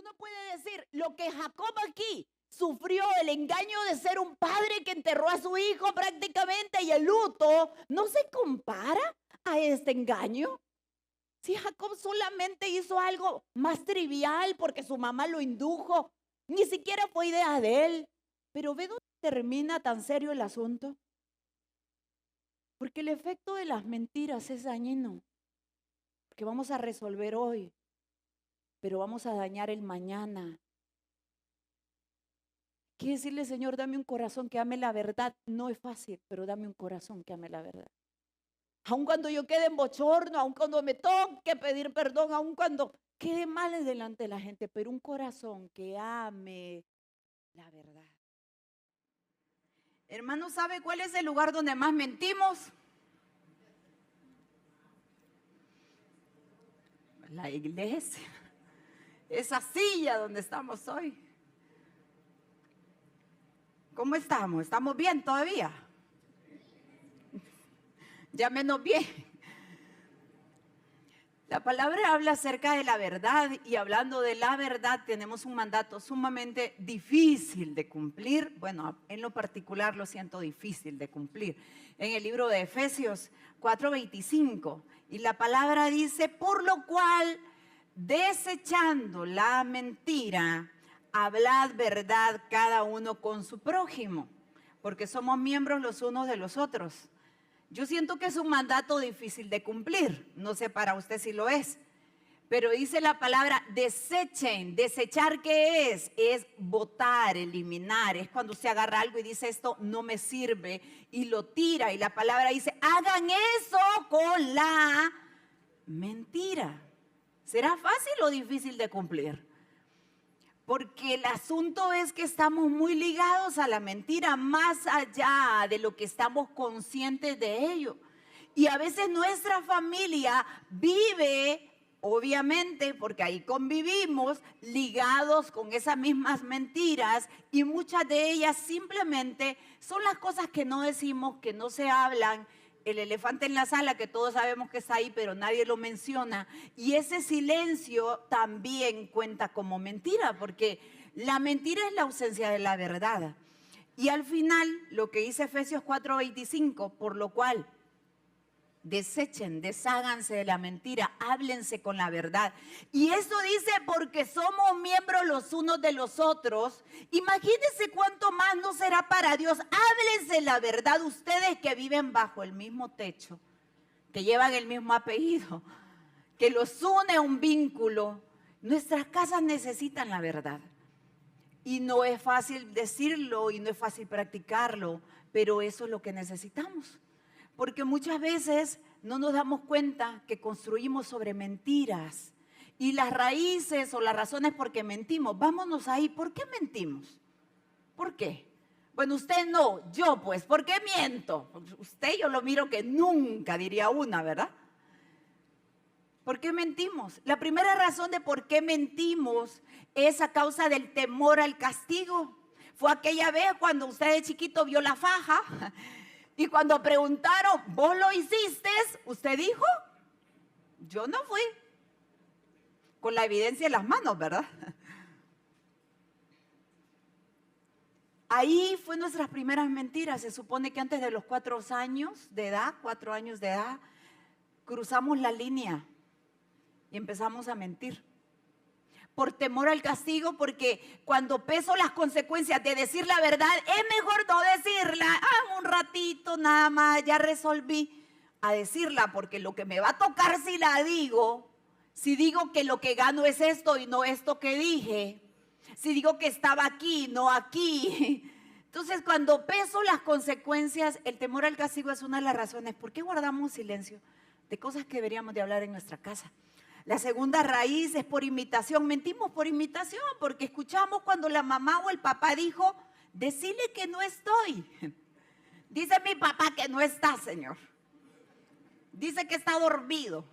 uno puede decir, lo que Jacob aquí sufrió, el engaño de ser un padre que enterró a su hijo prácticamente y el luto, no se compara a este engaño. Si Jacob solamente hizo algo más trivial porque su mamá lo indujo, ni siquiera fue idea de él. Pero ve dónde termina tan serio el asunto. Porque el efecto de las mentiras es dañino. Que vamos a resolver hoy, pero vamos a dañar el mañana. Quiere decirle, Señor, dame un corazón que ame la verdad. No es fácil, pero dame un corazón que ame la verdad. Aun cuando yo quede en bochorno, aun cuando me toque pedir perdón, aun cuando quede mal delante de la gente, pero un corazón que ame la verdad. Hermano, ¿sabe cuál es el lugar donde más mentimos? La iglesia. Esa silla donde estamos hoy. ¿Cómo estamos? ¿Estamos bien todavía? Ya menos bien. La palabra habla acerca de la verdad y hablando de la verdad tenemos un mandato sumamente difícil de cumplir. Bueno, en lo particular lo siento difícil de cumplir. En el libro de Efesios 4:25 y la palabra dice, por lo cual, desechando la mentira, hablad verdad cada uno con su prójimo, porque somos miembros los unos de los otros. Yo siento que es un mandato difícil de cumplir, no sé para usted si lo es, pero dice la palabra desechen. ¿Desechar qué es? Es botar, eliminar, es cuando usted agarra algo y dice esto no me sirve y lo tira y la palabra dice hagan eso con la mentira. ¿Será fácil o difícil de cumplir? Porque el asunto es que estamos muy ligados a la mentira, más allá de lo que estamos conscientes de ello. Y a veces nuestra familia vive, obviamente, porque ahí convivimos, ligados con esas mismas mentiras y muchas de ellas simplemente son las cosas que no decimos, que no se hablan. El elefante en la sala que todos sabemos que está ahí, pero nadie lo menciona. Y ese silencio también cuenta como mentira, porque la mentira es la ausencia de la verdad. Y al final, lo que dice Efesios 4:25, por lo cual, desechen, desháganse de la mentira, háblense con la verdad. Y eso dice porque somos miembros los unos de los otros. Imagínense cuánto más no será para Dios. Háblense la verdad ustedes que viven bajo el mismo techo, que llevan el mismo apellido, que los une un vínculo. Nuestras casas necesitan la verdad. Y no es fácil decirlo y no es fácil practicarlo, pero eso es lo que necesitamos. Porque muchas veces no nos damos cuenta que construimos sobre mentiras y las raíces o las razones por qué mentimos. Vámonos ahí, ¿por qué mentimos? ¿Por qué? Bueno, usted no, yo pues, ¿por qué miento? Usted yo lo miro que nunca diría una, ¿verdad? ¿Por qué mentimos? La primera razón de por qué mentimos es a causa del temor al castigo. Fue aquella vez cuando usted de chiquito vio la faja. Y cuando preguntaron, ¿vos lo hiciste? Usted dijo, yo no fui. Con la evidencia en las manos, ¿verdad? Ahí fue nuestras primeras mentiras. Se supone que antes de los 4 años de edad, cruzamos la línea y empezamos a mentir. Por temor al castigo, porque cuando peso las consecuencias de decir la verdad, es mejor no decirla. Un ratito nada más, ya resolví a decirla, porque lo que me va a tocar si la digo, si digo que lo que gano es esto y no esto que dije, si digo que estaba aquí, no aquí. Entonces, cuando peso las consecuencias, el temor al castigo es una de las razones. ¿Por qué guardamos silencio de cosas que deberíamos de hablar en nuestra casa? La segunda raíz es por imitación. Mentimos por imitación porque escuchamos cuando la mamá o el papá dijo, decile que no estoy. Dice mi papá que no está, Señor. Dice que está dormido.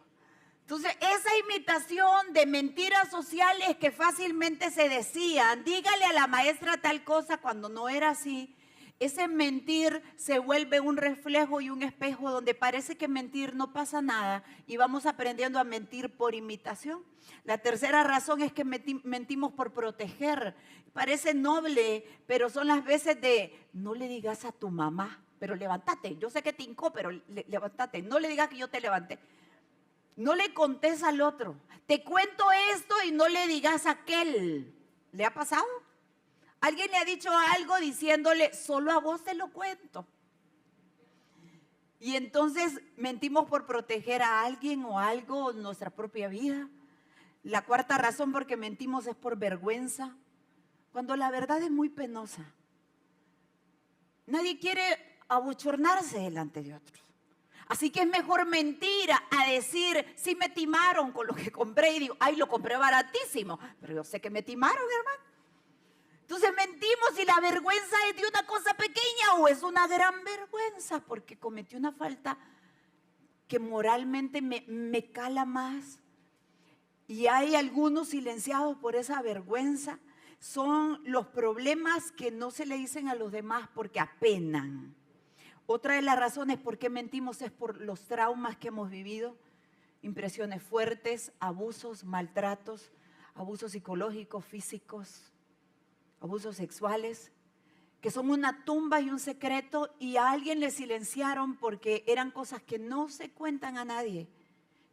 Entonces, esa imitación de mentiras sociales que fácilmente se decían, dígale a la maestra tal cosa cuando no era así, ese mentir se vuelve un reflejo y un espejo donde parece que mentir no pasa nada y vamos aprendiendo a mentir por imitación. La tercera razón es que mentimos por proteger. Parece noble, pero son las veces de no le digas a tu mamá, pero levántate. Yo sé que te hincó, pero levántate. No le digas que yo te levanté. No le contés al otro. Te cuento esto y no le digas a aquel. ¿Le ha pasado? Alguien le ha dicho algo diciéndole, solo a vos te lo cuento. Y entonces mentimos por proteger a alguien o algo, nuestra propia vida. La cuarta razón por que mentimos es por vergüenza, cuando la verdad es muy penosa. Nadie quiere abochornarse delante de otros. Así que es mejor mentir a decir, sí me timaron con lo que compré y digo, ay, lo compré baratísimo, pero yo sé que me timaron, hermano. Entonces mentimos y la vergüenza es de una cosa pequeña o es una gran vergüenza porque cometí una falta que moralmente me cala más. Y hay algunos silenciados por esa vergüenza. Son los problemas que no se le dicen a los demás porque apenan. Otra de las razones por qué mentimos es por los traumas que hemos vivido, impresiones fuertes, abusos, maltratos, abusos psicológicos, físicos, abusos sexuales, que son una tumba y un secreto y a alguien le silenciaron porque eran cosas que no se cuentan a nadie.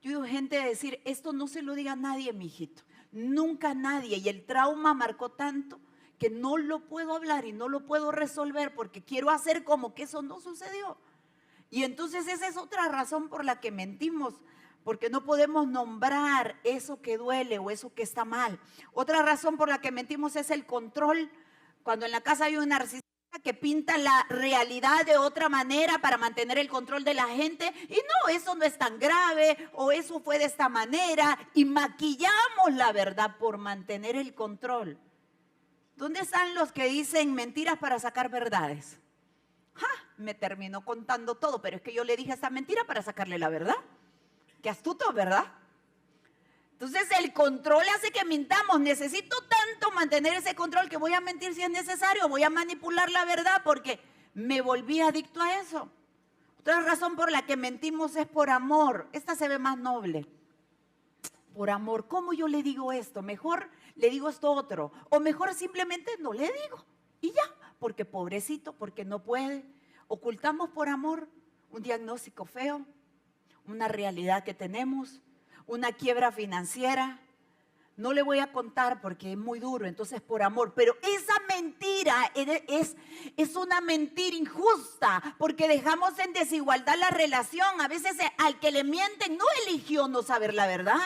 Yo digo gente decir, esto no se lo diga a nadie, mijito, nunca a nadie. Y el trauma marcó tanto que no lo puedo hablar y no lo puedo resolver porque quiero hacer como que eso no sucedió. Y entonces esa es otra razón por la que mentimos, porque no podemos nombrar eso que duele o eso que está mal. Otra razón por la que mentimos es el control. Cuando en la casa hay un narcisista que pinta la realidad de otra manera para mantener el control de la gente, y no, eso no es tan grave, o eso fue de esta manera, y maquillamos la verdad por mantener el control. ¿Dónde están los que dicen mentiras para sacar verdades? ¡Ja! Me terminó contando todo, pero es que yo le dije esta mentira para sacarle la verdad. Qué astuto, ¿verdad? Entonces el control hace que mintamos. Necesito tanto mantener ese control que voy a mentir si es necesario, voy a manipular la verdad porque me volví adicto a eso. Otra razón por la que mentimos es por amor. Esta se ve más noble. Por amor. ¿Cómo yo le digo esto? Mejor le digo esto otro. O mejor simplemente no le digo. Y ya, porque pobrecito, porque no puede. Ocultamos por amor un diagnóstico feo, una realidad que tenemos, una quiebra financiera. No le voy a contar porque es muy duro, entonces por amor. Pero esa mentira es una mentira injusta porque dejamos en desigualdad la relación. A veces al que le mienten no eligió no saber la verdad.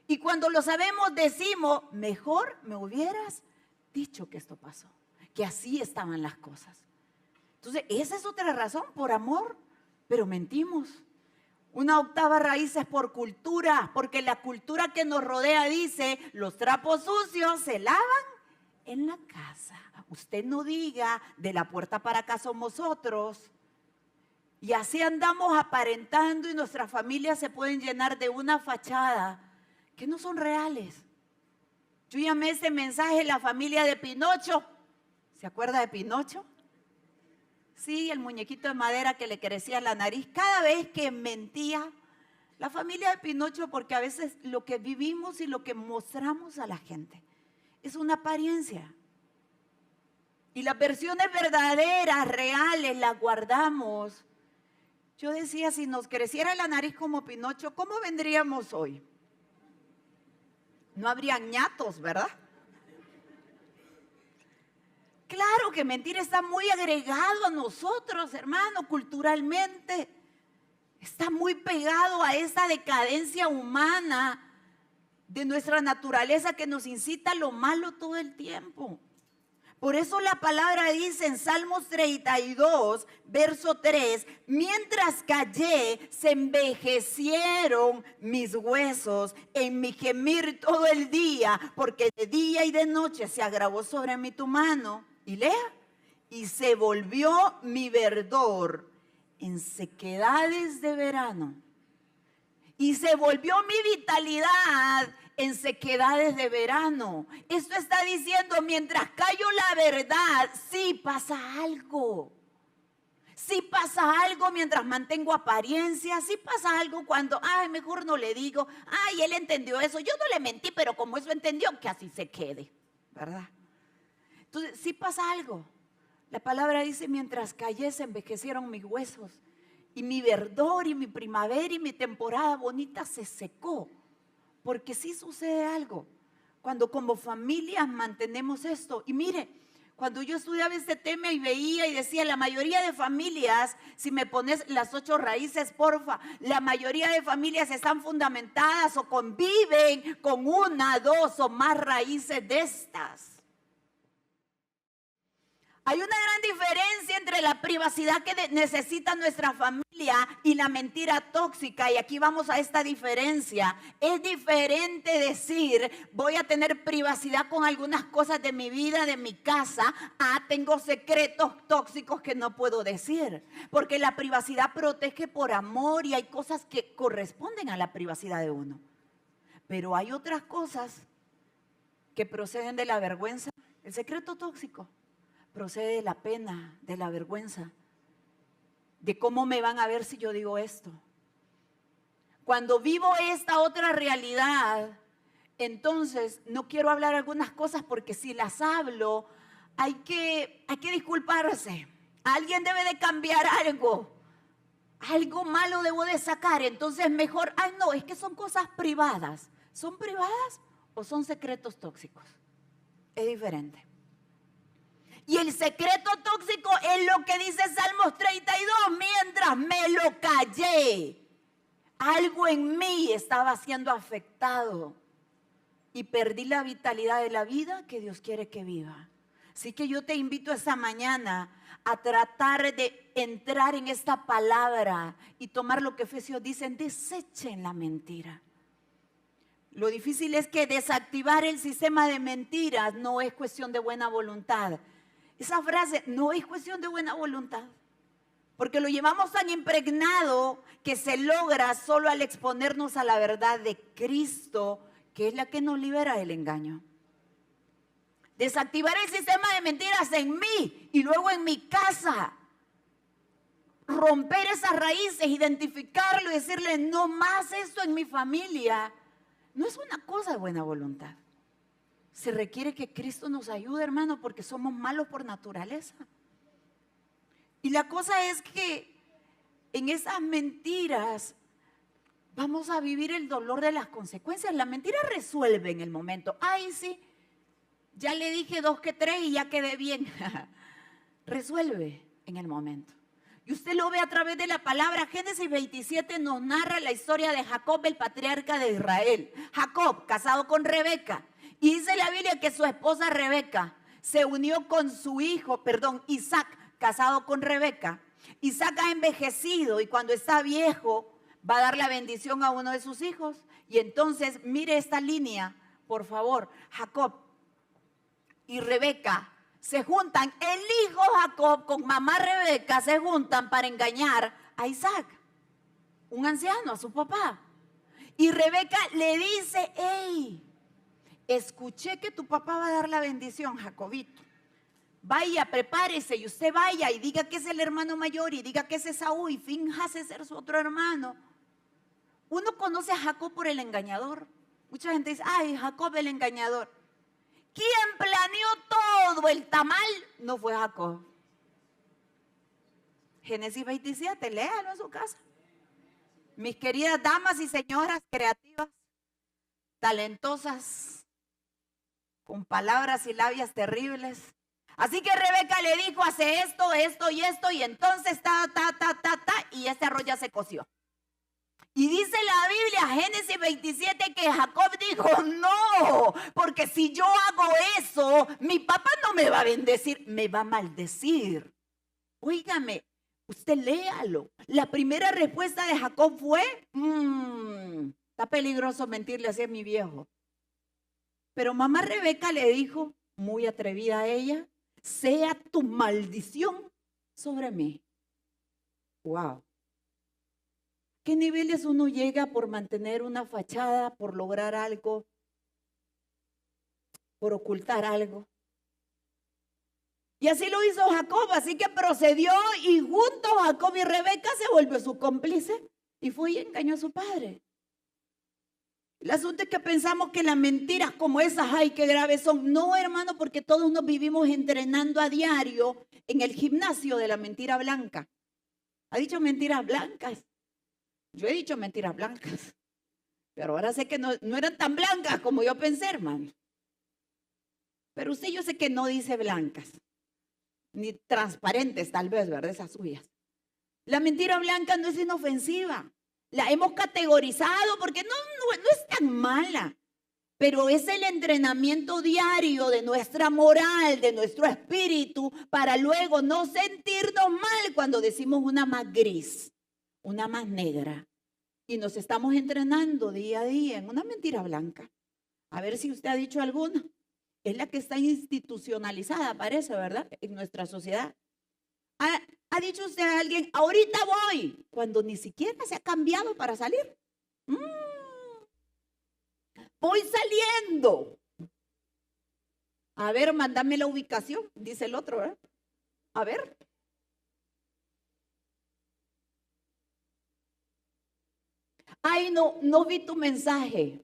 Y cuando lo sabemos decimos, mejor me hubieras dicho que esto pasó, que así estaban las cosas. Entonces esa es otra razón, por amor, pero mentimos. Una octava raíz es por cultura, porque la cultura que nos rodea dice, los trapos sucios se lavan en la casa. Usted no diga, de la puerta para acá somos otros. Y así andamos aparentando y nuestras familias se pueden llenar de una fachada que no son reales. Yo llamé ese mensaje la familia de Pinocho. ¿Se acuerda de Pinocho? Sí, el muñequito de madera que le crecía la nariz. Cada vez que mentía, la familia de Pinocho, porque a veces lo que vivimos y lo que mostramos a la gente es una apariencia. Y las versiones verdaderas, reales, las guardamos. Yo decía, si nos creciera la nariz como Pinocho, ¿cómo vendríamos hoy? No habrían ñatos, ¿verdad? Claro que mentir está muy agregado a nosotros, hermano, culturalmente. Está muy pegado a esa decadencia humana de nuestra naturaleza que nos incita a lo malo todo el tiempo. Por eso la palabra dice en Salmos 32, verso 3, mientras callé, se envejecieron mis huesos en mi gemir todo el día, porque de día y de noche se agravó sobre mí tu mano. Y lea, y se volvió mi verdor en sequedades de verano. Y se volvió mi vitalidad en sequedades de verano. Esto está diciendo, mientras callo la verdad, sí pasa algo. Sí pasa algo mientras mantengo apariencia, sí pasa algo cuando, ay, mejor no le digo, ay, él entendió eso, yo no le mentí, pero como eso entendió, que así se quede, ¿verdad? Entonces, sí pasa algo. La palabra dice, mientras callé se envejecieron mis huesos y mi verdor y mi primavera y mi temporada bonita se secó, porque sí sucede algo cuando como familias mantenemos esto. Y mire, cuando yo estudiaba este tema y veía y decía, la mayoría de familias, si me pones las 8 raíces, porfa, la mayoría de familias están fundamentadas o conviven con 1, 2 o más raíces de estas. Hay una gran diferencia entre la privacidad que necesita nuestra familia y la mentira tóxica. Y aquí vamos a esta diferencia. Es diferente decir, voy a tener privacidad con algunas cosas de mi vida, de mi casa. Tengo secretos tóxicos que no puedo decir. Porque la privacidad protege por amor y hay cosas que corresponden a la privacidad de uno. Pero hay otras cosas que proceden de la vergüenza. El secreto tóxico procede de la pena, de la vergüenza, de cómo me van a ver si yo digo esto. Cuando vivo esta otra realidad, entonces no quiero hablar algunas cosas porque si las hablo, hay que disculparse. Alguien debe de cambiar algo. Algo malo debo de sacar. Entonces mejor, no, es que son cosas privadas. ¿Son privadas o son secretos tóxicos? Es diferente. Y el secreto tóxico es lo que dice Salmos 32, mientras me lo callé. Algo en mí estaba siendo afectado y perdí la vitalidad de la vida que Dios quiere que viva. Así que yo te invito esta mañana a tratar de entrar en esta palabra y tomar lo que Efesios dicen, desechen la mentira. Lo difícil es que desactivar el sistema de mentiras no es cuestión de buena voluntad. Esa frase no es cuestión de buena voluntad, porque lo llevamos tan impregnado que se logra solo al exponernos a la verdad de Cristo, que es la que nos libera del engaño. Desactivar el sistema de mentiras en mí y luego en mi casa. Romper esas raíces, identificarlo y decirle no más esto en mi familia. No es una cosa de buena voluntad. Se requiere que Cristo nos ayude, hermano, porque somos malos por naturaleza. Y la cosa es que en esas mentiras vamos a vivir el dolor de las consecuencias. La mentira resuelve en el momento. Ay, sí, ya le dije 2 que 3 y ya quedé bien. Resuelve en el momento. Y usted lo ve a través de la palabra. Génesis 27 nos narra la historia de Jacob, el patriarca de Israel. Jacob, casado con Rebeca. Y dice la Biblia que su esposa Rebeca se unió con su hijo, Isaac, casado con Rebeca. Isaac ha envejecido y cuando está viejo va a dar la bendición a uno de sus hijos. Y entonces, mire esta línea, por favor. Jacob y Rebeca se juntan. El hijo Jacob con mamá Rebeca se juntan para engañar a Isaac, un anciano, a su papá. Y Rebeca le dice, hey, escuché que tu papá va a dar la bendición, Jacobito. Vaya, prepárese y usted vaya y diga que es el hermano mayor y diga que es Esaú y fínjase ser su otro hermano. Uno conoce a Jacob por el engañador. Mucha gente dice, ay, Jacob el engañador. ¿Quién planeó todo el tamal? No fue Jacob. Génesis 27, léalo en su casa. Mis queridas damas y señoras creativas, talentosas, con palabras y labias terribles. Así que Rebeca le dijo, hace esto, esto y esto, y entonces y este arroz ya se coció. Y dice la Biblia, Génesis 27, que Jacob dijo, no, porque si yo hago eso, mi papá no me va a bendecir, me va a maldecir. Óigame, usted léalo. La primera respuesta de Jacob fue, está peligroso mentirle así a mi viejo. Pero mamá Rebeca le dijo, muy atrevida ella, sea tu maldición sobre mí. Wow. ¿Qué niveles uno llega por mantener una fachada, por lograr algo por ocultar algo. Y así lo hizo Jacob, así que procedió y junto a Jacob y Rebeca se volvió su cómplice y fue y engañó a su padre. El asunto es que pensamos que las mentiras como esas, ay, qué graves son. No, hermano, porque todos nos vivimos entrenando a diario en el gimnasio de la mentira blanca. ¿Ha dicho mentiras blancas? Yo he dicho mentiras blancas, pero ahora sé que no eran tan blancas como yo pensé, hermano. Pero usted yo sé que no dice blancas, ni transparentes tal vez, ¿verdad? Esas suyas. La mentira blanca no es inofensiva. La hemos categorizado porque no es tan mala, pero es el entrenamiento diario de nuestra moral, de nuestro espíritu, para luego no sentirnos mal cuando decimos una más gris, una más negra. Y nos estamos entrenando día a día en una mentira blanca. A ver si usted ha dicho alguna. Es la que está institucionalizada, parece, ¿verdad? En nuestra sociedad. ¿Ha dicho usted a alguien, ahorita voy, cuando ni siquiera se ha cambiado para salir? Voy saliendo. A ver, mándame la ubicación, dice el otro, ¿verdad? A ver. Ay, no vi tu mensaje,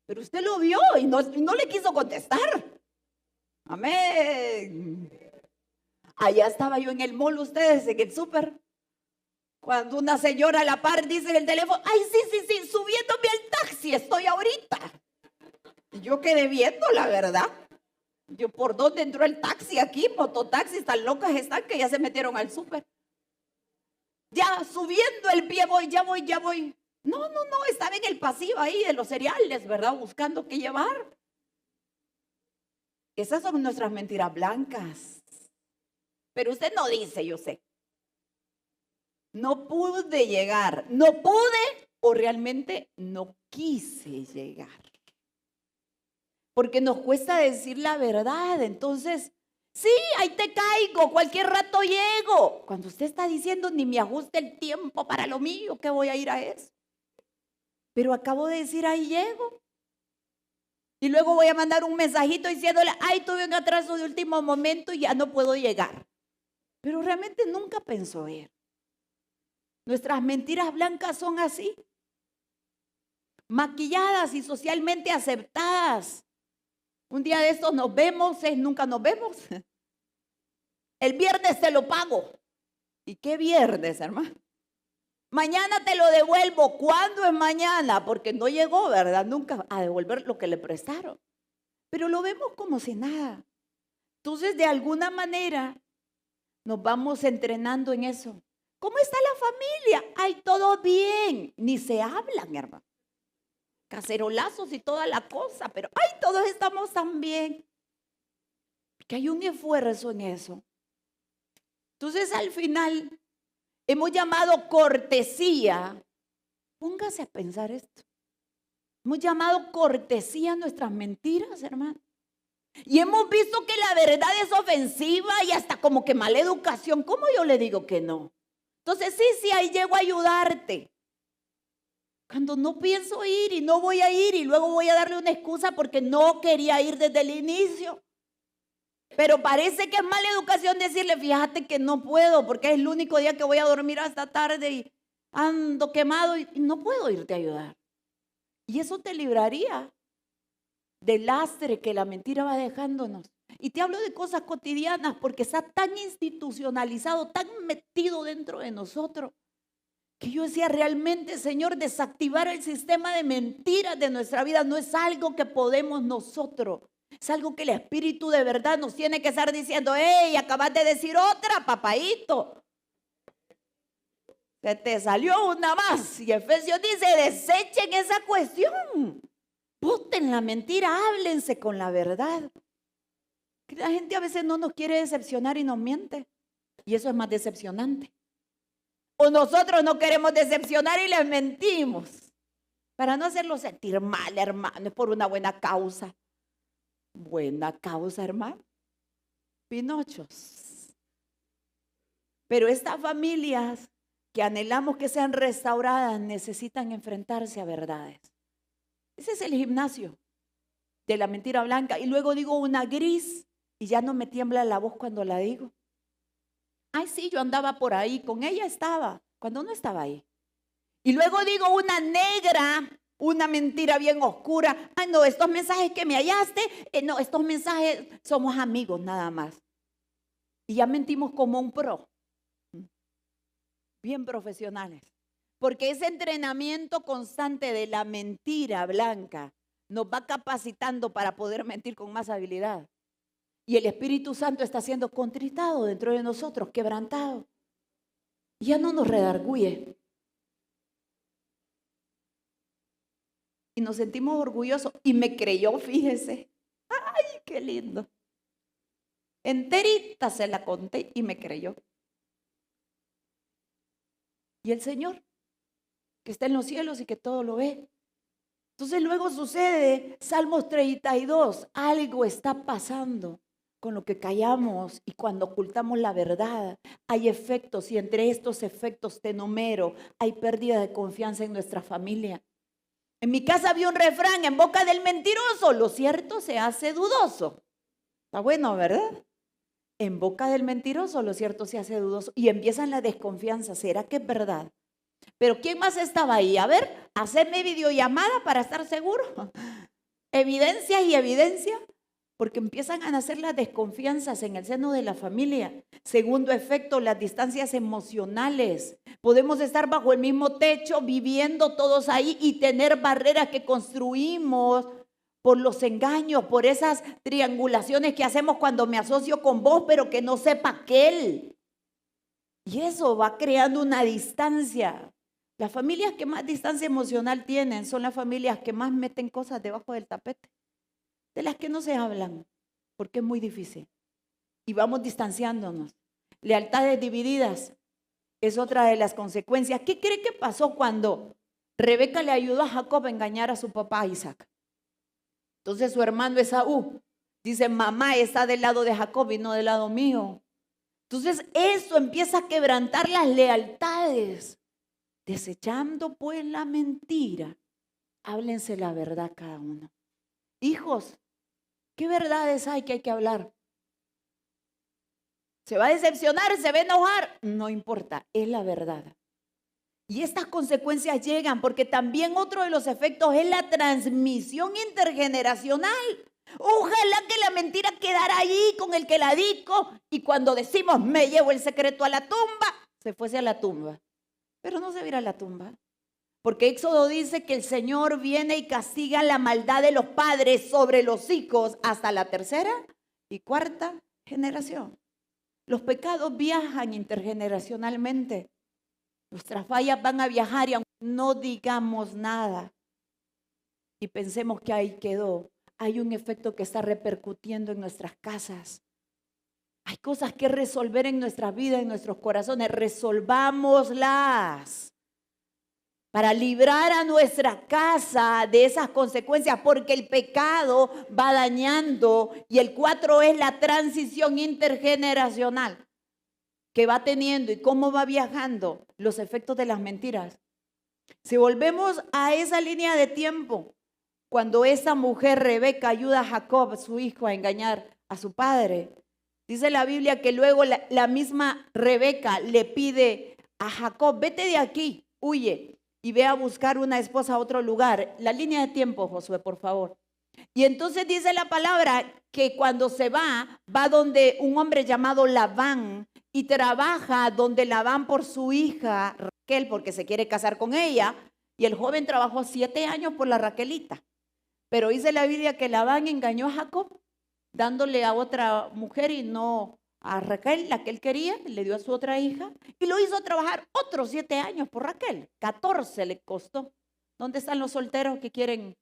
pero usted lo vio y no le quiso contestar. Amén. Allá estaba yo en el mall, ustedes, en el súper. Cuando una señora a la par dice en el teléfono, ay, sí, subiéndome al taxi, estoy ahorita. Y yo quedé viendo, la verdad. Yo, ¿por dónde entró el taxi aquí? Mototaxis tan locas están que ya se metieron al súper. Ya subiendo el pie voy, ya voy. No, estaba en el pasillo ahí de los cereales, ¿verdad? Buscando qué llevar. Esas son nuestras mentiras blancas. Pero usted no dice, yo sé. No pude llegar, no pude o realmente no quise llegar. Porque nos cuesta decir la verdad. Entonces, sí, ahí te caigo, cualquier rato llego. Cuando usted está diciendo, ni me ajuste el tiempo para lo mío, ¿qué voy a ir a eso? Pero acabo de decir, ahí llego. Y luego voy a mandar un mensajito diciéndole, ay, tuve un atraso de último momento y ya no puedo llegar. Pero realmente nunca pensó ir. Nuestras mentiras blancas son así. Maquilladas y socialmente aceptadas. Un día de estos nos vemos, nunca nos vemos. El viernes te lo pago. ¿Y qué viernes, hermano? Mañana te lo devuelvo. ¿Cuándo es mañana? Porque no llegó, ¿verdad? Nunca a devolver lo que le prestaron. Pero lo vemos como si nada. Entonces, de alguna manera, nos vamos entrenando en eso. ¿Cómo está la familia? Ay, todo bien. Ni se hablan, hermano. Cacerolazos y toda la cosa, pero ay, todos estamos tan bien. Porque hay un esfuerzo en eso. Entonces, al final, hemos llamado cortesía. Póngase a pensar esto. Hemos llamado cortesía a nuestras mentiras, hermano. Y hemos visto que la verdad es ofensiva y hasta como que mala educación. ¿Cómo yo le digo que no? Entonces, sí, ahí llego a ayudarte. Cuando no pienso ir y no voy a ir y luego voy a darle una excusa porque no quería ir desde el inicio. Pero parece que es mala educación decirle, fíjate que no puedo porque es el único día que voy a dormir hasta tarde y ando quemado y no puedo irte a ayudar. Y eso te libraría del lastre que la mentira va dejándonos. Y te hablo de cosas cotidianas porque está tan institucionalizado, tan metido dentro de nosotros, que yo decía, realmente, Señor, desactivar el sistema de mentiras de nuestra vida no es algo que podemos nosotros. Es algo que el Espíritu de verdad nos tiene que estar diciendo, hey, acabas de decir otra, papaíto. Se te salió una más. Y Efesios dice, desechen esa cuestión. Boten la mentira, háblense con la verdad. La gente a veces no nos quiere decepcionar y nos miente. Y eso es más decepcionante. O nosotros no queremos decepcionar y les mentimos. Para no hacerlo sentir mal, hermano. Es por una buena causa. Buena causa, hermano. Pinochos. Pero estas familias que anhelamos que sean restauradas necesitan enfrentarse a verdades. Ese es el gimnasio. de la mentira blanca. Y luego digo una gris y ya no me tiembla la voz cuando la digo. Ay, sí, yo andaba por ahí, con ella estaba, cuando no estaba ahí. Y luego digo una negra, una mentira bien oscura. Ay, no, estos mensajes que me hallaste, no, estos mensajes somos amigos nada más. Y ya mentimos como un pro, bien profesionales. Porque ese entrenamiento constante de la mentira blanca nos va capacitando para poder mentir con más habilidad. Y el Espíritu Santo está siendo contritado dentro de nosotros, quebrantado. Ya no nos redarguye. Y nos sentimos orgullosos. Y me creyó, fíjese. ¡Ay, qué lindo! Enterita se la conté y me creyó. Y el Señor, que está en los cielos y que todo lo ve. Entonces luego sucede, Salmos 32, algo está pasando con lo que callamos y cuando ocultamos la verdad. Hay efectos y entre estos efectos te enumero, hay pérdida de confianza en nuestra familia. En mi casa había un refrán, en boca del mentiroso, lo cierto se hace dudoso. Está bueno, ¿verdad? En boca del mentiroso, lo cierto se hace dudoso. Y empiezan la desconfianza, ¿será que es verdad? Pero ¿quién más estaba ahí? A ver, hacerme videollamada para estar seguro. Evidencia y evidencia, porque empiezan a nacer las desconfianzas en el seno de la familia. Segundo efecto, las distancias emocionales. Podemos estar bajo el mismo techo, viviendo todos ahí y tener barreras que construimos por los engaños, por esas triangulaciones que hacemos cuando me asocio con vos, pero que no sepa aquel. Y eso va creando una distancia. Las familias que más distancia emocional tienen son las familias que más meten cosas debajo del tapete, de las que no se hablan, porque es muy difícil. Y vamos distanciándonos. Lealtades divididas es otra de las consecuencias. ¿Qué cree que pasó cuando Rebeca le ayudó a Jacob a engañar a su papá Isaac? Entonces su hermano Esaú dice, mamá está del lado de Jacob y no del lado mío. Entonces eso empieza a quebrantar las lealtades. Desechando pues la mentira, háblense la verdad cada uno. Hijos, ¿qué verdades hay que hablar? ¿Se va a decepcionar? ¿Se va a enojar? No importa, es la verdad. Y estas consecuencias llegan porque también otro de los efectos es la transmisión intergeneracional. Ojalá que la mentira quedara ahí con el que la dijo y cuando decimos me llevo el secreto a la tumba, se fuese a la tumba. Pero no se va a ir a la tumba. Porque Éxodo dice que el Señor viene y castiga la maldad de los padres sobre los hijos hasta la tercera y cuarta generación. Los pecados viajan intergeneracionalmente. Nuestras fallas van a viajar y aunque no digamos nada y pensemos que ahí quedó, hay un efecto que está repercutiendo en nuestras casas. Hay cosas que resolver en nuestra vida, en nuestros corazones. Resolvámoslas para librar a nuestra casa de esas consecuencias, porque el pecado va dañando. Y el 4 es la transición intergeneracional que va teniendo y cómo va viajando los efectos de las mentiras. Si volvemos a esa línea de tiempo, cuando esa mujer Rebeca ayuda a Jacob, su hijo, a engañar a su padre, dice la Biblia que luego la misma Rebeca le pide a Jacob, vete de aquí, huye y ve a buscar una esposa a otro lugar. La línea de tiempo, Josué, por favor. Y entonces dice la palabra que cuando se va donde un hombre llamado Labán y trabaja donde Labán por su hija Raquel, porque se quiere casar con ella. Y el joven trabajó 7 años por la Raquelita. Pero dice la Biblia que Labán engañó a Jacob, dándole a otra mujer y no a Raquel, la que él quería, le dio a su otra hija y lo hizo trabajar otros 7 años por Raquel. 14 le costó. ¿Dónde están los solteros que quieren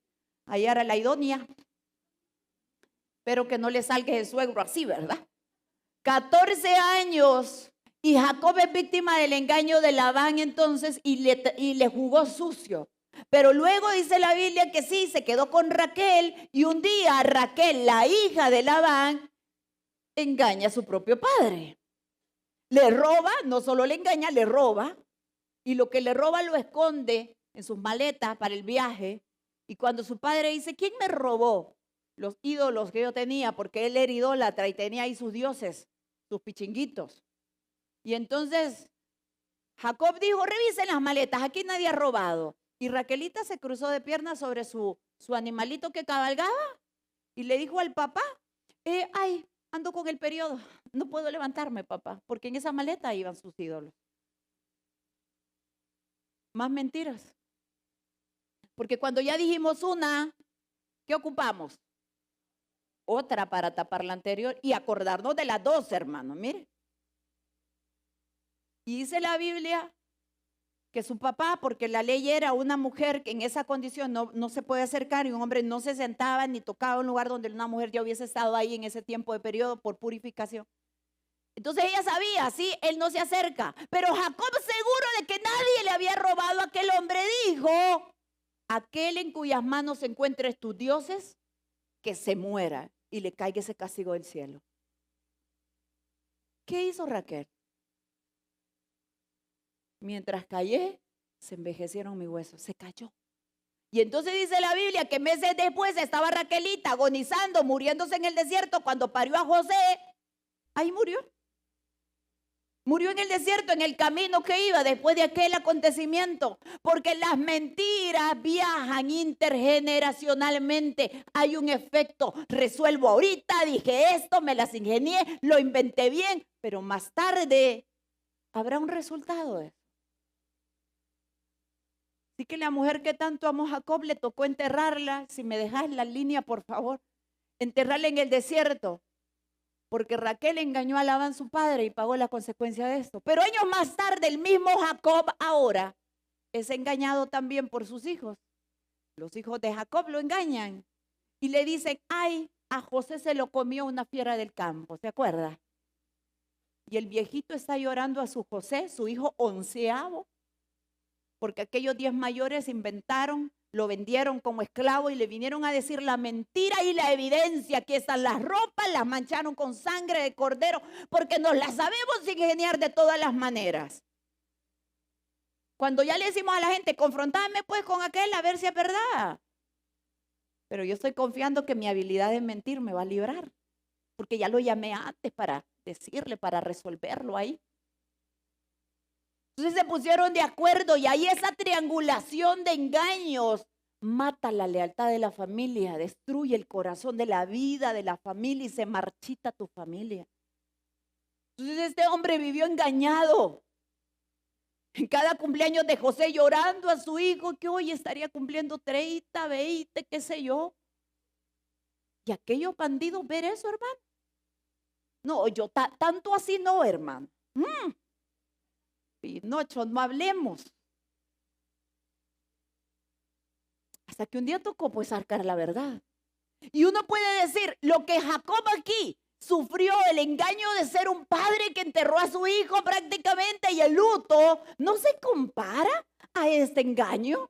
hallar a la idónea? Pero que no le salga el suegro así, ¿verdad? 14 años y Jacob es víctima del engaño de Labán entonces y le jugó sucio. Pero luego dice la Biblia que sí, se quedó con Raquel y un día Raquel, la hija de Labán, engaña a su propio padre. Le roba, no solo le engaña, le roba. Y lo que le roba lo esconde en sus maletas para el viaje. Y cuando su padre dice, ¿quién me robó? los ídolos que yo tenía, porque él era idólatra y tenía ahí sus dioses, sus pichinguitos. Y entonces Jacob dijo, revisen las maletas, aquí nadie ha robado. Y Raquelita se cruzó de piernas sobre su animalito que cabalgaba y le dijo al papá, ay, ando con el periodo, no puedo levantarme, papá, porque en esa maleta iban sus ídolos. Más mentiras. Porque cuando ya dijimos una, ¿qué ocupamos? Otra para tapar la anterior y acordarnos de las dos, hermanos, mire. Y dice la Biblia que su papá, porque la ley era una mujer que en esa condición no se puede acercar y un hombre no se sentaba ni tocaba un lugar donde una mujer ya hubiese estado ahí en ese tiempo de periodo por purificación. Entonces ella sabía, sí, él no se acerca. Pero Jacob, seguro de que nadie le había robado a aquel hombre, dijo, aquel en cuyas manos se encuentres tus dioses, que se muera y le caiga ese castigo del cielo. ¿Qué hizo Raquel? Mientras callé, se envejecieron mis huesos, se cayó. Y entonces dice la Biblia que meses después estaba Raquelita agonizando, muriéndose en el desierto cuando parió a José. Ahí murió. Murió en el desierto, en el camino que iba después de aquel acontecimiento. Porque las mentiras viajan intergeneracionalmente. Hay un efecto. Resuelvo ahorita, dije esto, me las ingenié, lo inventé bien. Pero más tarde habrá un resultado de eso. Así que la mujer que tanto amó a Jacob le tocó enterrarla. Si me dejas la línea, por favor. Enterrarla en el desierto. Porque Raquel engañó a Labán, su padre, y pagó la consecuencia de esto. Pero años más tarde, el mismo Jacob ahora es engañado también por sus hijos. Los hijos de Jacob lo engañan y le dicen, ay, a José se lo comió una fiera del campo, ¿se acuerda? Y el viejito está llorando a su José, su hijo 11º, porque aquellos 10 mayores inventaron, lo vendieron como esclavo y le vinieron a decir la mentira y la evidencia. Aquí están las ropas, las mancharon con sangre de cordero, porque nos las sabemos ingeniar de todas las maneras. Cuando ya le decimos a la gente, confrontadme pues con aquel a ver si es verdad. Pero yo estoy confiando que mi habilidad de mentir me va a librar, porque ya lo llamé antes para decirle, para resolverlo ahí. Entonces se pusieron de acuerdo y ahí esa triangulación de engaños mata la lealtad de la familia, destruye el corazón de la vida de la familia y se marchita tu familia. Entonces este hombre vivió engañado. En cada cumpleaños de José llorando a su hijo que hoy estaría cumpliendo 30, 20, qué sé yo. Y aquellos bandidos ver eso, hermano. No, yo tanto así no, hermano. Pinocho, no hablemos. Hasta que un día tocó pues sacar la verdad. Y uno puede decir, lo que Jacob aquí sufrió, el engaño de ser un padre que enterró a su hijo prácticamente y el luto, no se compara a este engaño.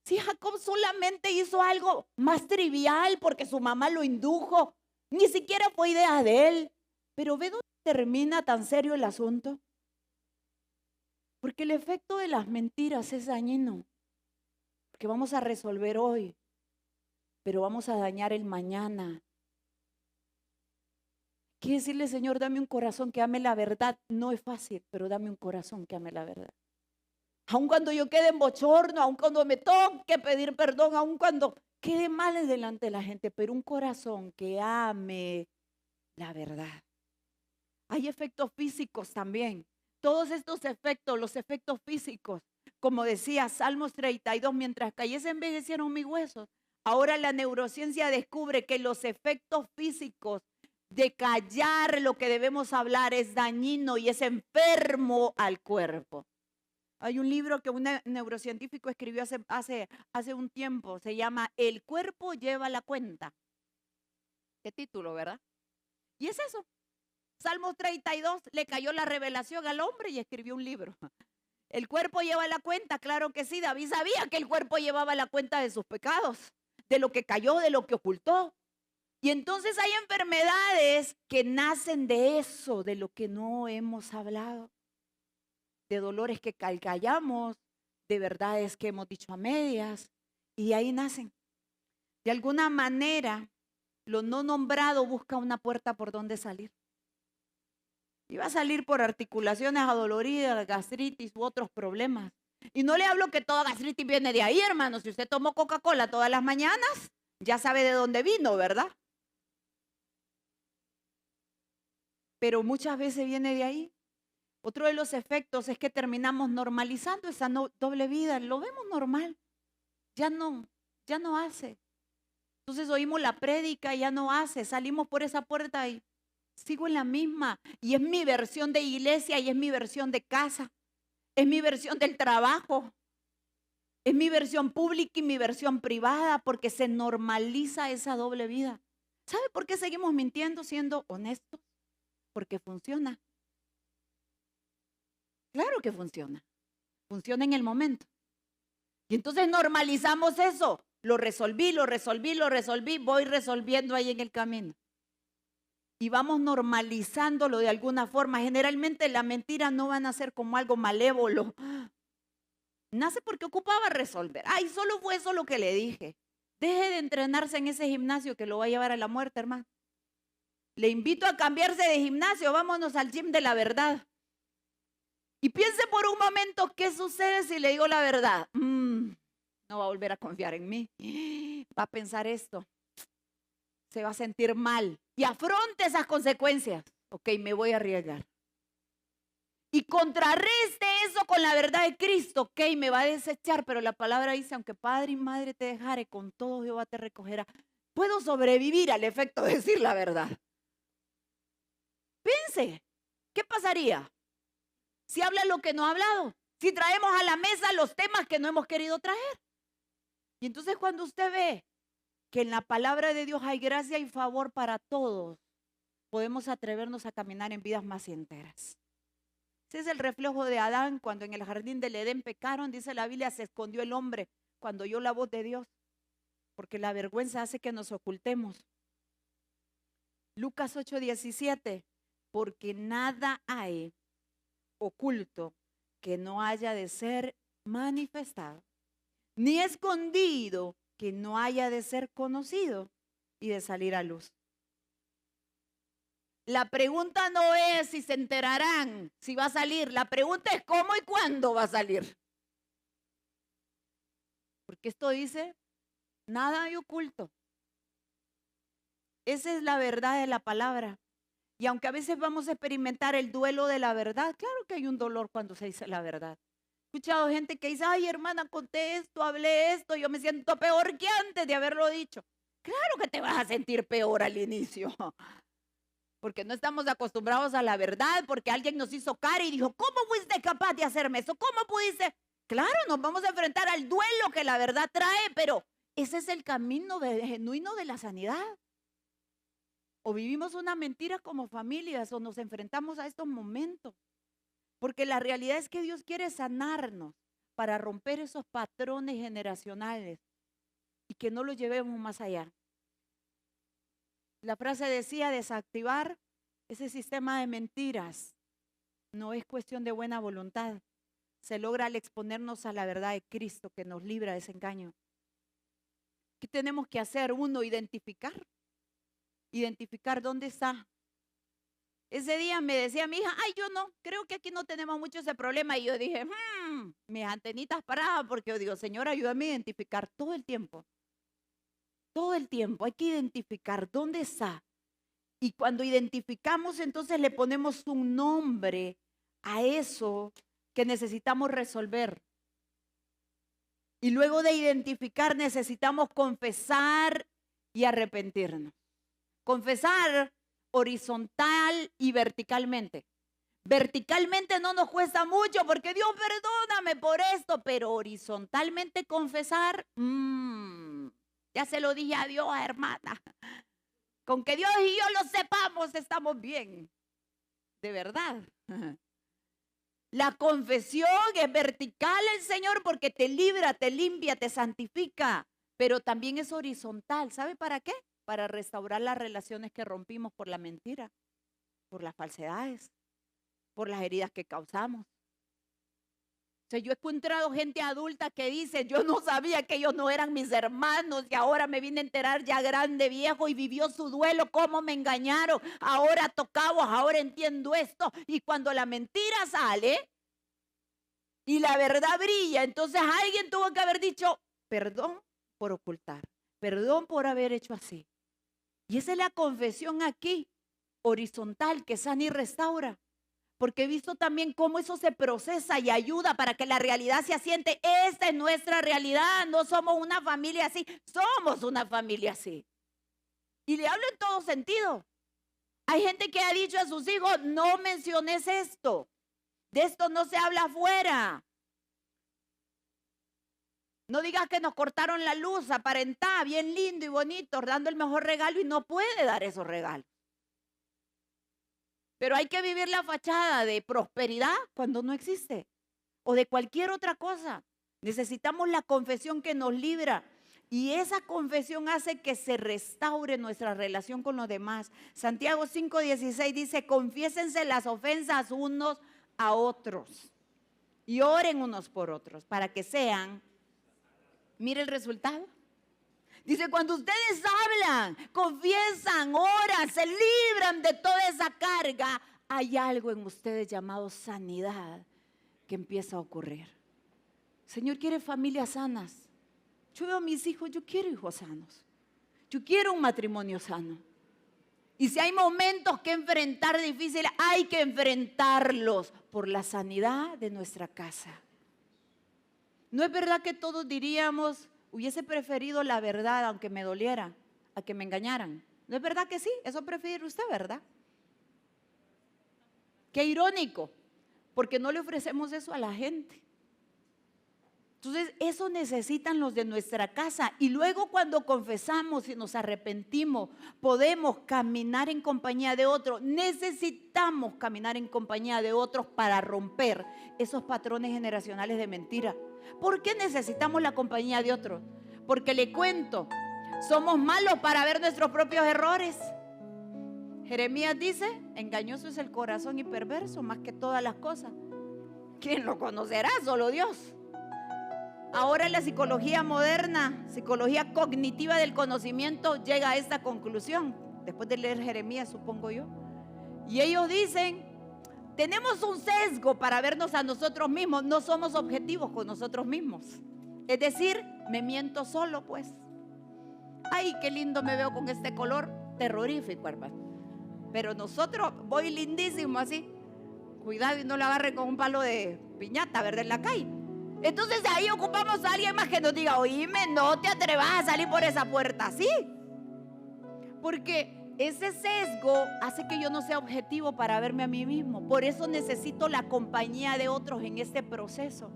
Si Jacob solamente hizo algo más trivial porque su mamá lo indujo, ni siquiera fue idea de él. Pero ¿ve dónde termina tan serio el asunto? Porque el efecto de las mentiras es dañino. Porque vamos a resolver hoy, pero vamos a dañar el mañana. Quiere decirle, Señor, dame un corazón que ame la verdad. No es fácil, pero dame un corazón que ame la verdad. Aun cuando yo quede en bochorno, aun cuando me toque pedir perdón, aun cuando quede mal delante de la gente, pero un corazón que ame la verdad. Hay efectos físicos también. Todos estos efectos, los efectos físicos, como decía Salmos 32, mientras callé se envejecieron mis huesos. Ahora la neurociencia descubre que los efectos físicos de callar lo que debemos hablar es dañino y es enfermo al cuerpo. Hay un libro que un neurocientífico escribió hace un tiempo, se llama El cuerpo lleva la cuenta. Qué título, ¿verdad? Y es eso. Salmos 32 le cayó la revelación al hombre y escribió un libro. ¿El cuerpo lleva la cuenta? Claro que sí. David sabía que el cuerpo llevaba la cuenta de sus pecados, de lo que cayó, de lo que ocultó. Y entonces hay enfermedades que nacen de eso, de lo que no hemos hablado. De dolores que callamos, de verdades que hemos dicho a medias. Y ahí nacen. De alguna manera, lo no nombrado busca una puerta por donde salir. Y va a salir por articulaciones adoloridas, gastritis u otros problemas. Y no le hablo que toda gastritis viene de ahí, hermano. Si usted tomó Coca-Cola todas las mañanas, ya sabe de dónde vino, ¿verdad? Pero muchas veces viene de ahí. Otro de los efectos es que terminamos normalizando esa doble vida. Lo vemos normal. Ya no hace. Entonces oímos la prédica y ya no hace. Salimos por esa puerta y sigo en la misma. Y es mi versión de iglesia y es mi versión de casa. Es mi versión del trabajo. Es mi versión pública y mi versión privada porque se normaliza esa doble vida. ¿Sabe por qué seguimos mintiendo siendo honestos? Porque funciona. Claro que funciona. Funciona en el momento. Y entonces normalizamos eso. Lo resolví, voy resolviendo ahí en el camino. Y vamos normalizándolo de alguna forma. Generalmente las mentiras no van a ser como algo malévolo. Nace porque ocupaba resolver. Ay, solo fue eso lo que le dije. Deje de entrenarse en ese gimnasio que lo va a llevar a la muerte, hermano. Le invito a cambiarse de gimnasio. Vámonos al gym de la verdad. Y piense por un momento qué sucede si le digo la verdad. No va a volver a confiar en mí. Va a pensar esto. Se va a sentir mal. Y afronte esas consecuencias. Ok, me voy a arriesgar. Y contrarreste eso con la verdad de Cristo. Ok, me va a desechar, pero la palabra dice, aunque padre y madre te dejare, con todo Jehová te recogerá. Puedo sobrevivir al efecto de decir la verdad. Piense, ¿qué pasaría si habla lo que no ha hablado? Si traemos a la mesa los temas que no hemos querido traer. Y entonces cuando usted ve que en la palabra de Dios hay gracia y favor para todos, podemos atrevernos a caminar en vidas más enteras. Ese es el reflejo de Adán cuando en el jardín del Edén pecaron, dice la Biblia, se escondió el hombre cuando oyó la voz de Dios, porque la vergüenza hace que nos ocultemos. Lucas 8:17, porque nada hay oculto que no haya de ser manifestado, ni escondido que no haya de ser conocido y de salir a luz. La pregunta no es si se enterarán, si va a salir. La pregunta es cómo y cuándo va a salir. Porque esto dice, nada hay oculto. Esa es la verdad de la palabra. Y aunque a veces vamos a experimentar el duelo de la verdad, claro que hay un dolor cuando se dice la verdad. He escuchado gente que dice, ay hermana, conté esto, hablé esto, yo me siento peor que antes de haberlo dicho. Claro que te vas a sentir peor al inicio. Porque no estamos acostumbrados a la verdad, porque alguien nos hizo cara y dijo, ¿cómo fuiste capaz de hacerme eso? ¿Cómo pudiste? Claro, nos vamos a enfrentar al duelo que la verdad trae, pero ese es el camino genuino de la sanidad. O vivimos una mentira como familias o nos enfrentamos a estos momentos. Porque la realidad es que Dios quiere sanarnos para romper esos patrones generacionales y que no los llevemos más allá. La frase decía, desactivar ese sistema de mentiras no es cuestión de buena voluntad. Se logra al exponernos a la verdad de Cristo que nos libra de ese engaño. ¿Qué tenemos que hacer? Uno, identificar. Identificar dónde está. Ese día me decía mi hija, ay, yo no, creo que aquí no tenemos mucho ese problema. Y yo dije, mis antenitas paradas porque yo digo, Señor, ayúdame a identificar todo el tiempo. Todo el tiempo hay que identificar dónde está. Y cuando identificamos, entonces le ponemos un nombre a eso que necesitamos resolver. Y luego de identificar, necesitamos confesar y arrepentirnos. Confesar horizontal y verticalmente. Verticalmente no nos cuesta mucho porque Dios perdóname por esto, pero horizontalmente confesar, ya se lo dije a Dios, hermana. Con que Dios y yo lo sepamos, estamos bien. De verdad. La confesión es vertical el Señor porque te libra, te limpia, te santifica. Pero también es horizontal. ¿Sabe para qué? Para restaurar las relaciones que rompimos por la mentira, por las falsedades, por las heridas que causamos. O sea, yo he encontrado gente adulta que dice, yo no sabía que ellos no eran mis hermanos y ahora me vine a enterar ya grande, viejo, y vivió su duelo, cómo me engañaron, ahora tocamos, ahora entiendo esto. Y cuando la mentira sale y la verdad brilla, entonces alguien tuvo que haber dicho, perdón por ocultar, perdón por haber hecho así. Y esa es la confesión aquí, horizontal, que sana y restaura. Porque he visto también cómo eso se procesa y ayuda para que la realidad se asiente. Esta es nuestra realidad, no somos una familia así, somos una familia así. Y le hablo en todo sentido. Hay gente que ha dicho a sus hijos, no menciones esto, de esto no se habla afuera. No digas que nos cortaron la luz, aparentá, bien lindo y bonito, dando el mejor regalo y no puede dar esos regalos. Pero hay que vivir la fachada de prosperidad cuando no existe. O de cualquier otra cosa. Necesitamos la confesión que nos libra. Y esa confesión hace que se restaure nuestra relación con los demás. Santiago 5:16 dice, confiésense las ofensas unos a otros. Y oren unos por otros para que sean, mire el resultado. Dice, cuando ustedes hablan, confiesan, oran, se libran de toda esa carga, hay algo en ustedes llamado sanidad que empieza a ocurrir. El Señor quiere familias sanas. Yo veo a mis hijos, yo quiero hijos sanos. Yo quiero un matrimonio sano. Y si hay momentos que enfrentar difíciles, hay que enfrentarlos por la sanidad de nuestra casa. No es verdad que todos diríamos, hubiese preferido la verdad, aunque me doliera, a que me engañaran. ¿No es verdad que sí? Eso prefiere usted, ¿verdad? Qué irónico, porque no le ofrecemos eso a la gente. Entonces, eso necesitan los de nuestra casa. Y luego cuando confesamos y nos arrepentimos, podemos caminar en compañía de otros. Necesitamos caminar en compañía de otros para romper esos patrones generacionales de mentira. ¿Por qué necesitamos la compañía de otros? Porque le cuento, somos malos para ver nuestros propios errores. Jeremías dice, engañoso es el corazón y perverso más que todas las cosas. ¿Quién lo conocerá? Solo Dios. Ahora la psicología moderna, psicología cognitiva del conocimiento, llega a esta conclusión, después de leer Jeremías, supongo yo. Y ellos dicen, tenemos un sesgo para vernos a nosotros mismos, no somos objetivos con nosotros mismos. Es decir, me miento solo, pues. Ay, qué lindo me veo con este color, terrorífico, hermano. Pero nosotros, voy lindísimo así. Cuidado y no lo agarre con un palo de piñata, ¿verdad? En la calle. Entonces ahí ocupamos a alguien más que nos diga, oíme, no te atrevas a salir por esa puerta así. Porque ese sesgo hace que yo no sea objetivo para verme a mí mismo. Por eso necesito la compañía de otros en este proceso.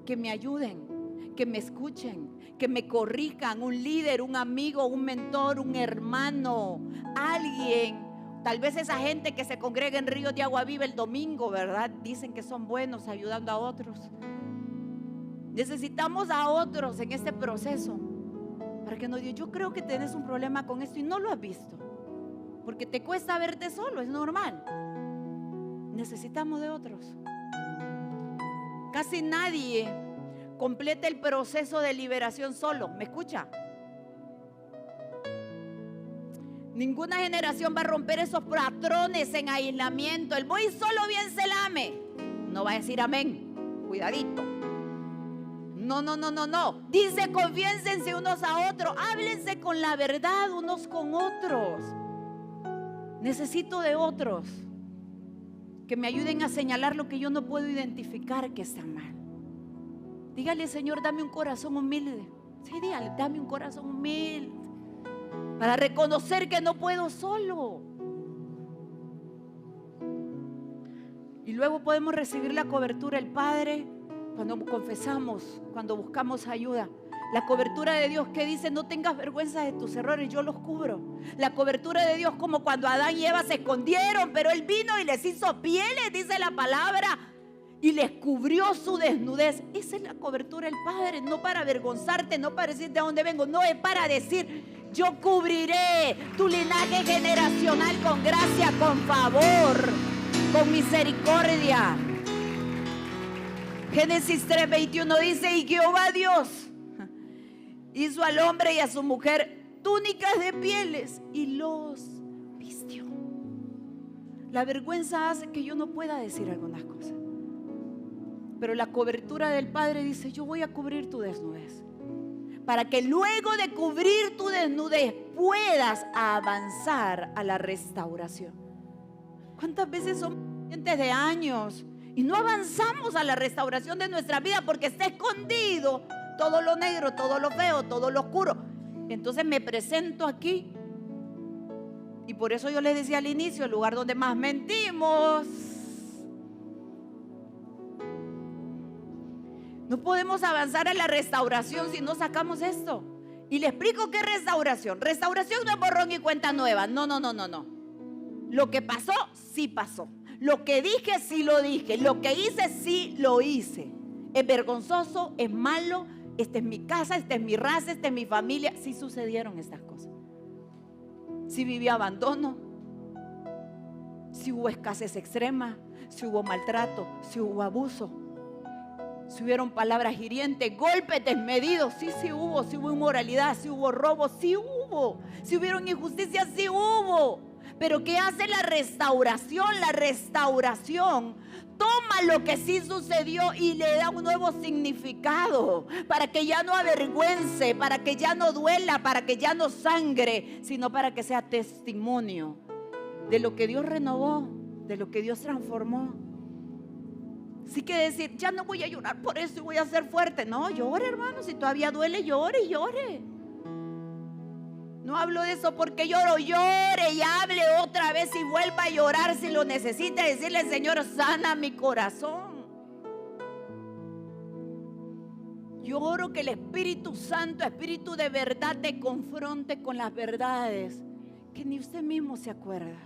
Que me ayuden, que me escuchen, que me corrijan. Un líder, un amigo, un mentor, un hermano, alguien. Tal vez esa gente que se congrega en Ríos de Agua Viva el domingo, ¿verdad? Dicen que son buenos ayudando a otros. Necesitamos a otros en este proceso para que nos digan, yo creo que tienes un problema con esto y no lo has visto. Porque te cuesta verte solo, es normal. Necesitamos de otros. Casi nadie completa el proceso de liberación solo. ¿Me escucha? Ninguna generación va a romper esos patrones en aislamiento. El voy solo bien se lame. No va a decir amén. Cuidadito. No. Dice, confiénsense unos a otros. Háblense con la verdad unos con otros. Necesito de otros que me ayuden a señalar lo que yo no puedo identificar que está mal. Dígale, Señor, dame un corazón humilde. Sí, dígale, dame un corazón humilde para reconocer que no puedo solo. Y luego podemos recibir la cobertura del Padre cuando confesamos, cuando buscamos ayuda. La cobertura de Dios que dice, no tengas vergüenza de tus errores, yo los cubro. La cobertura de Dios como cuando Adán y Eva se escondieron, pero Él vino y les hizo pieles, dice la palabra, y les cubrió su desnudez. Esa es la cobertura del Padre, no para avergonzarte, no para decir de dónde vengo, no, es para decir, yo cubriré tu linaje generacional con gracia, con favor, con misericordia. Génesis 3:21 dice: y Jehová Dios hizo al hombre y a su mujer túnicas de pieles y los vistió. La vergüenza hace que yo no pueda decir algunas cosas, pero la cobertura del Padre dice: yo voy a cubrir tu desnudez, para que luego de cubrir tu desnudez puedas avanzar a la restauración. ¿Cuántas veces somos pacientes de años y no avanzamos a la restauración de nuestra vida porque está escondido todo lo negro, todo lo feo, todo lo oscuro? Entonces me presento aquí, y por eso yo les decía al inicio, el lugar donde más mentimos. No podemos avanzar a la restauración si no sacamos esto. Y le explico qué es restauración. Restauración no es borrón y cuenta nueva. No. Lo que pasó, sí pasó. Lo que dije, sí lo dije. Lo que hice, sí lo hice. Es vergonzoso, es malo. Esta es mi casa, esta es mi raza, esta es mi familia. Sí sucedieron estas cosas. Sí viví abandono. Sí hubo escasez extrema. Sí hubo maltrato. Sí hubo abuso. Si hubieron palabras hirientes, golpes desmedidos, sí hubo. Si hubo inmoralidad, si hubo robo, sí hubo. Si hubieron injusticias, sí hubo. Pero ¿qué hace la restauración? La restauración toma lo que sí sucedió y le da un nuevo significado, para que ya no avergüence, para que ya no duela, para que ya no sangre, sino para que sea testimonio de lo que Dios renovó, de lo que Dios transformó. Sí, que decir: ya no voy a llorar por eso y voy a ser fuerte. No, llore, hermano. Si todavía duele, llore. No hablo de eso porque llore y hable otra vez y vuelva a llorar si lo necesita. Decirle: Señor, sana mi corazón. Yo oro que el Espíritu Santo, Espíritu de verdad, te confronte con las verdades que ni usted mismo se acuerda,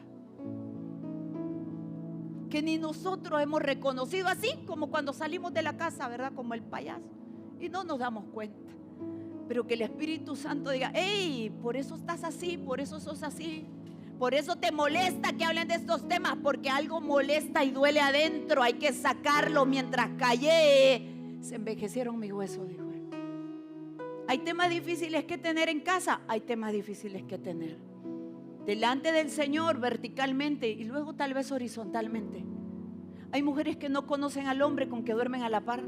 que ni nosotros hemos reconocido, así como cuando salimos de la casa, ¿verdad? Como el payaso, y no nos damos cuenta. Pero que el Espíritu Santo diga: hey, por eso estás así, por eso sos así, por eso te molesta que hablen de estos temas, porque algo molesta y duele adentro, hay que sacarlo. Mientras callé, se envejecieron mis huesos, dijo él. Hay temas difíciles que tener en casa, hay temas difíciles que tener delante del Señor, verticalmente y luego tal vez horizontalmente. Hay mujeres que no conocen al hombre con que duermen a la par,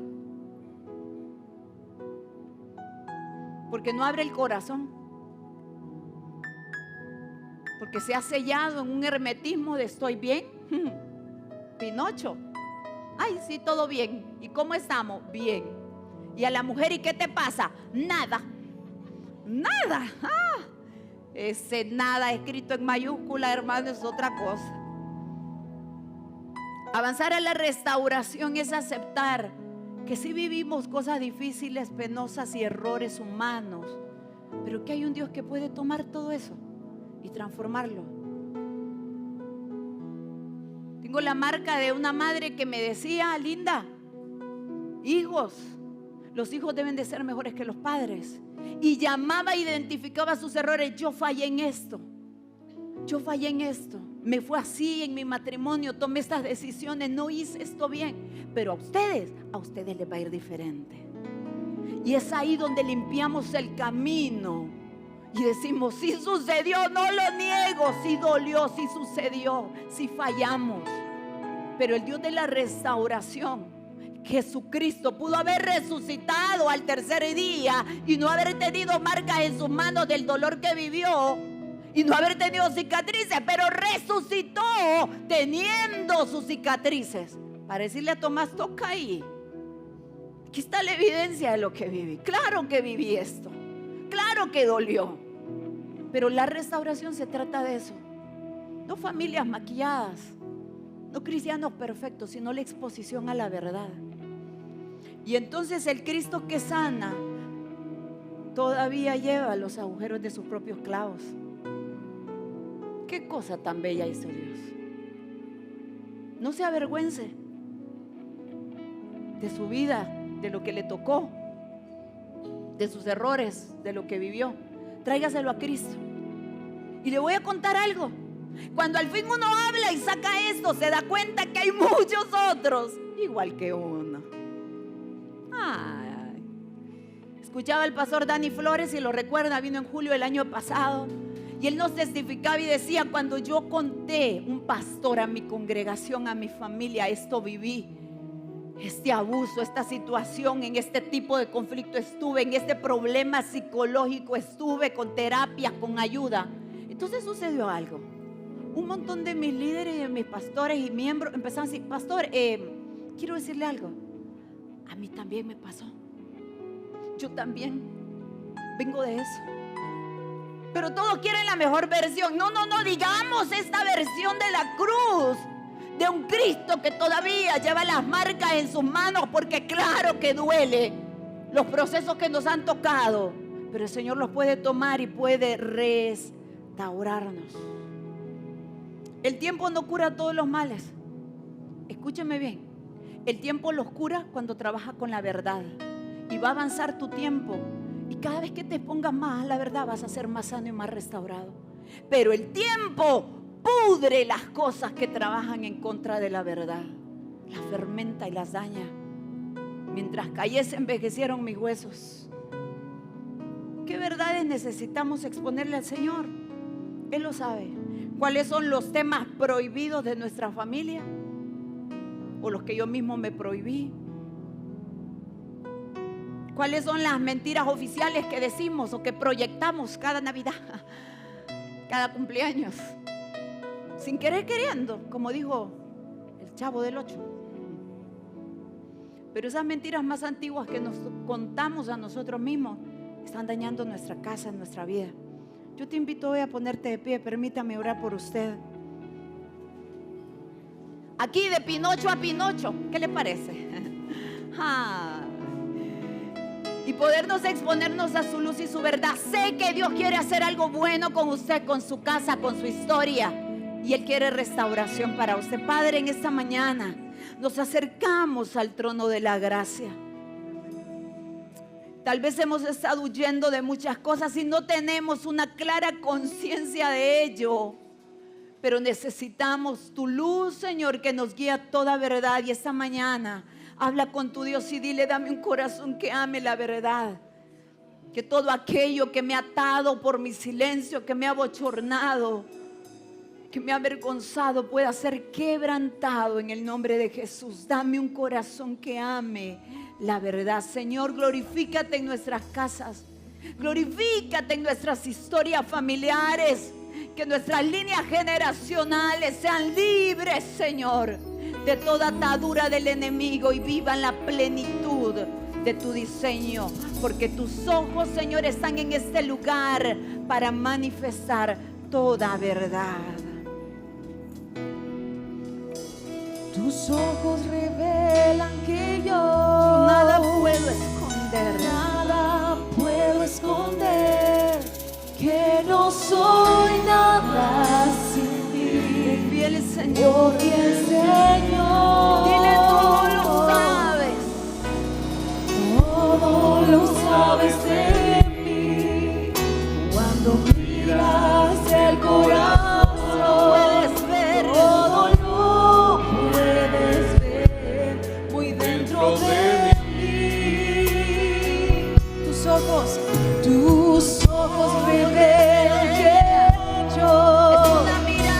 porque no abre el corazón, porque se ha sellado en un hermetismo de estoy bien. Pinocho: ay, sí, todo bien. ¿Y cómo estamos? Bien. Y a la mujer: ¿y qué te pasa? Nada. Ese nada escrito en mayúscula, hermano, es otra cosa. Avanzar a la restauración es aceptar que sí vivimos cosas difíciles, penosas y errores humanos, pero que hay un Dios que puede tomar todo eso y transformarlo. Tengo la marca de una madre que me decía: Linda, hijos, los hijos deben de ser mejores que los padres. Y llamaba, identificaba sus errores: yo fallé en esto, me fue así en mi matrimonio, tomé estas decisiones, no hice esto bien. Pero a ustedes les va a ir diferente. Y es ahí donde limpiamos el camino y decimos: sí sucedió, no lo niego, sí dolió, sí sucedió, sí fallamos. Pero el Dios de la restauración, Jesucristo, pudo haber resucitado al tercer día y no haber tenido marcas en sus manos del dolor que vivió y no haber tenido cicatrices, pero resucitó teniendo sus cicatrices, para decirle a Tomás: toca ahí, aquí está la evidencia de lo que viví. Claro que viví esto, claro que dolió. Pero la restauración se trata de eso. No familias maquilladas, no cristianos perfectos, sino la exposición a la verdad. Y entonces el Cristo que sana todavía lleva los agujeros de sus propios clavos. Qué cosa tan bella hizo Dios. No se avergüence de su vida, de lo que le tocó, de sus errores, de lo que vivió. Tráigaselo a Cristo. Y le voy a contar algo. Cuando al fin uno habla y saca esto, se da cuenta que hay muchos otros igual que uno. Ay. Escuchaba al pastor Dani Flores, y lo recuerda, vino en julio del año pasado, y él nos testificaba y decía: cuando yo conté un pastor a mi congregación, a mi familia, esto viví, este abuso, esta situación, en este tipo de conflicto estuve, en este problema psicológico estuve, con terapia, con ayuda. Entonces sucedió algo. Un montón de mis líderes y de mis pastores y miembros empezaron a decir: pastor, quiero decirle algo, a mí también me pasó, yo también vengo de eso. Pero todos quieren la mejor versión. No, digamos esta versión de la cruz, de un Cristo que todavía lleva las marcas en sus manos, porque claro que duele los procesos que nos han tocado, pero el Señor los puede tomar y puede restaurarnos. El tiempo no cura todos los males. Escúcheme bien. El tiempo los cura cuando trabaja con la verdad. Y va a avanzar tu tiempo. Y cada vez que te pongas más a la verdad, vas a ser más sano y más restaurado. Pero el tiempo pudre las cosas que trabajan en contra de la verdad. Las fermenta y las daña. Mientras callé, se envejecieron mis huesos. ¿Qué verdades necesitamos exponerle al Señor? Él lo sabe. ¿Cuáles son los temas prohibidos de nuestra familia? O los que yo mismo me prohibí. ¿Cuáles son las mentiras oficiales que decimos o que proyectamos cada Navidad, cada cumpleaños? Sin querer queriendo, como dijo el Chavo del 8. Pero esas mentiras más antiguas que nos contamos a nosotros mismos están dañando nuestra casa, nuestra vida. Yo te invito hoy a ponerte de pie. Permítame orar por usted. Aquí de Pinocho a Pinocho, ¿qué le parece? Y podernos exponernos a su luz y su verdad. Sé que Dios quiere hacer algo bueno con usted, con su casa, con su historia, y Él quiere restauración para usted. Padre, en esta mañana nos acercamos al trono de la gracia. Tal vez hemos estado huyendo de muchas cosas y no tenemos una clara conciencia de ello. Pero necesitamos tu luz, Señor, que nos guía a toda verdad. Y esta mañana habla con tu Dios y dile: dame un corazón que ame la verdad. Que todo aquello que me ha atado por mi silencio, que me ha bochornado, que me ha avergonzado, pueda ser quebrantado en el nombre de Jesús. Dame un corazón que ame la verdad. Señor, glorifícate en nuestras casas. Glorifícate en nuestras historias familiares. Que nuestras líneas generacionales sean libres, Señor, de toda atadura del enemigo, y vivan la plenitud de tu diseño. Porque tus ojos, Señor, están en este lugar para manifestar toda verdad. Tus ojos revelan que yo nada puedo esconder. Nada puedo esconder, que no soy nada sin ti. Fiel Señor, Oh, fiel Señor, dile: todo lo sabes. todo lo sabes de mí. Cuando miras el corazón, Puedes ver, todo lo puedes ver muy dentro de mí. Tus ojos revelan que yo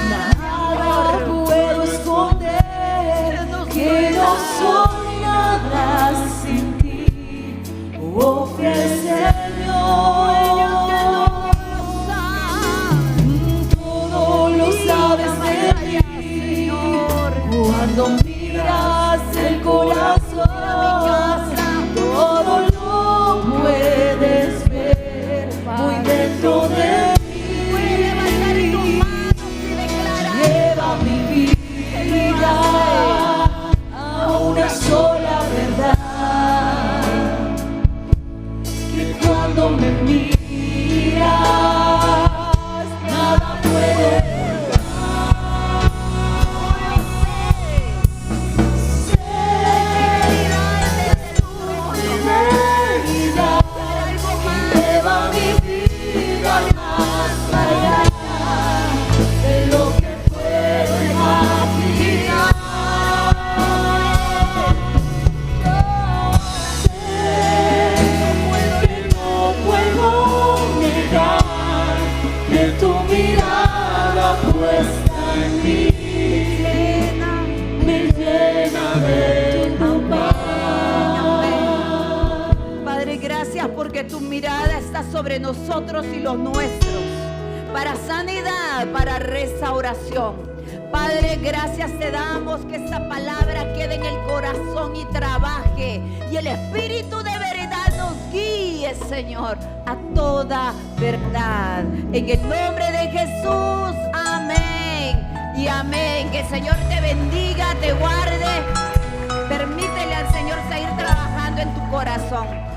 nada puedo esconder, que no soy nada sin ti. Oh, fiel Señor, todo lo sabes de mí. Cuando miras el corazón, todo lo puedes ver muy dentro de mí. puedes levantar tus manos y declarar: Lleva mi vida a una sola verdad, que cuando me miras nada puede sobre nosotros y los nuestros, para sanidad, para restauración. Padre, gracias te damos que esta palabra quede en el corazón y trabaje, y el Espíritu de verdad nos guíe, Señor, a toda verdad. En el nombre de Jesús, amén y amén. Que el Señor te bendiga, te guarde. Permítele al Señor seguir trabajando en tu corazón.